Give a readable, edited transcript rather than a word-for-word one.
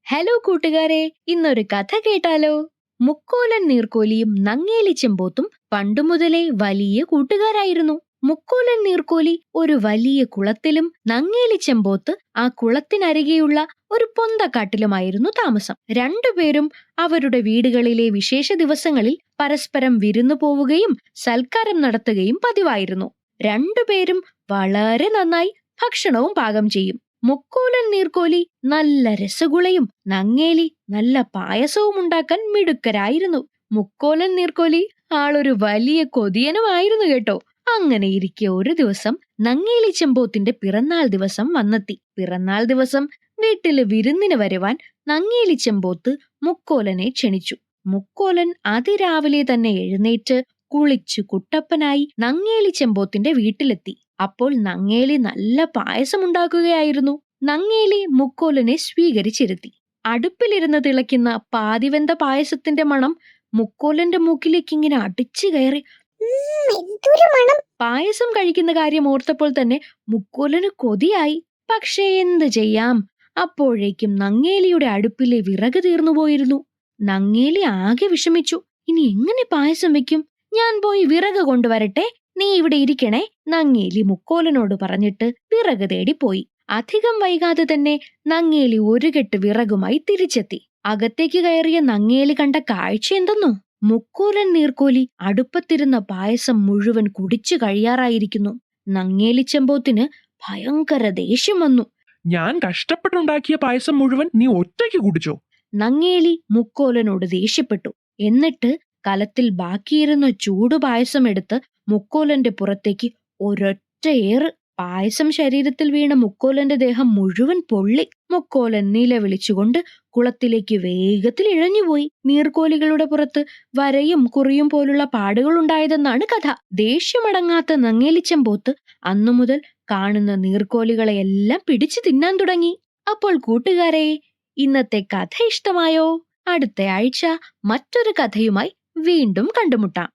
Hello കൂട്ടുകാരെ, ഇന്നൊരു കഥ കേട്ടാലോ? മുക്കോലൻ നീർക്കോലിയും നങ്ങേലി ചെമ്പോത്തും പണ്ടുമുതലേ വലിയ കൂട്ടുകാരായിരുന്നു. മുക്കോലൻ നീർക്കോലി ഒരു വലിയ കുളത്തിലും നങ്ങേലി ചെമ്പോത്ത് ആ കുളത്തിനരികെയുള്ള ഒരു പൊന്തക്കാട്ടിലുമായിരുന്നു താമസം. രണ്ടുപേരും അവരുടെ വീടുകളിലെ വിശേഷ ദിവസങ്ങളിൽ പരസ്പരം വിരുന്നു പോവുകയും സൽക്കാരം നടത്തുകയും പതിവായിരുന്നു. രണ്ടുപേരും വളരെ നന്നായി ഭക്ഷണവും പാകം ചെയ്യും. മുക്കോലൻ നീർക്കോലി നല്ല രസഗുളയും നങ്ങേലി നല്ല പായസവും ഉണ്ടാക്കാൻ മിടുക്കരായിരുന്നു. മുക്കോലൻ നീർക്കോലി ആളൊരു വലിയ കൊതിയനുമായിരുന്നു കേട്ടോ. അങ്ങനെ ഇരിക്കെ ഒരു ദിവസം നങ്ങേലി ചെമ്പോത്തിന്റെ പിറന്നാൾ ദിവസം വന്നെത്തി. പിറന്നാൾ ദിവസം വീട്ടില് വിരുന്നിന് വരുവാൻ നങ്ങേലി ചെമ്പോത്ത് മുക്കോലനെ ക്ഷണിച്ചു. മുക്കോലൻ അതിരാവിലെ തന്നെ എഴുന്നേറ്റ് കുളിച്ചു കുട്ടപ്പനായി നങ്ങേലി ചെമ്പോത്തിന്റെ വീട്ടിലെത്തി. അപ്പോൾ നങ്ങേലി നല്ല പായസം ഉണ്ടാക്കുകയായിരുന്നു. നങ്ങേലി മുക്കോലനെ സ്വീകരിച്ചിരുത്തി. അടുപ്പിലിരുന്ന് തിളയ്ക്കുന്ന പാതിവെന്ത പായസത്തിന്റെ മണം മുക്കോലന്റെ മൂക്കിലേക്ക് ഇങ്ങനെ അടിച്ചു കയറി. പായസം കഴിക്കുന്ന കാര്യം ഓർത്തപ്പോൾ തന്നെ മുക്കോലന് കൊതിയായി. പക്ഷേ എന്ത് ചെയ്യാം, അപ്പോഴേക്കും നങ്ങേലിയുടെ അടുപ്പിലെ വിറക് തീർന്നുപോയിരുന്നു. നങ്ങേലി ആകെ വിഷമിച്ചു. ഇനി എങ്ങനെ പായസം വെക്കും? ഞാൻ പോയി വിറക് കൊണ്ടുവരട്ടെ, നീ ഇവിടെ ഇരിക്കണേ, നങ്ങേലി മുക്കോലനോട് പറഞ്ഞിട്ട് വിറക് തേടി പോയി. അധികം വൈകാതെ തന്നെ നങ്ങേലി ഒരു കെട്ട് വിറകുമായി തിരിച്ചെത്തി. അകത്തേക്ക് കയറിയ നങ്ങേലി കണ്ട കാഴ്ച എന്തെന്നോ? മുക്കോലൻ നീർക്കോലി അടുപ്പത്തിരുന്ന പായസം മുഴുവൻ കുടിച്ചു കഴിയാറായിരിക്കുന്നു. നങ്ങേലി ചെമ്പോത്തിന് ഭയങ്കര ദേഷ്യം വന്നു. ഞാൻ കഷ്ടപ്പെട്ടുണ്ടാക്കിയ പായസം മുഴുവൻ നീ ഒറ്റയ്ക്ക് കുടിച്ചോ? നങ്ങേലി മുക്കോലനോട് ദേഷ്യപ്പെട്ടു. എന്നിട്ട് കലത്തിൽ ബാക്കിയിരുന്ന ചൂട് പായസം എടുത്ത് മുക്കോലന്റെ പുറത്തേക്ക് ഒരൊറ്റ ഏറ്. പായസം ശരീരത്തിൽ വീണ മുക്കോലന്റെ ദേഹം മുഴുവൻ പൊള്ളി. മുക്കോലൻ നിലവിളിച്ചുകൊണ്ട് കുളത്തിലേക്ക് വേഗത്തിൽ ഇഴഞ്ഞുപോയി. നീർക്കോലികളുടെ പുറത്ത് വരയും കുറിയും പോലുള്ള പാടുകൾ ഉണ്ടായതെന്നാണ് കഥ. ദേഷ്യമടങ്ങാത്ത നങ്ങേലി ചെമ്പോത്ത് അന്നു മുതൽ കാണുന്ന നീർക്കോലികളെയെല്ലാം പിടിച്ചു തിന്നാൻ തുടങ്ങി. അപ്പോൾ കൂട്ടുകാരെ, ഇന്നത്തെ കഥ ഇഷ്ടമായോ? അടുത്ത ആഴ്ച മറ്റൊരു കഥയുമായി വീണ്ടും കണ്ടുമുട്ടാം.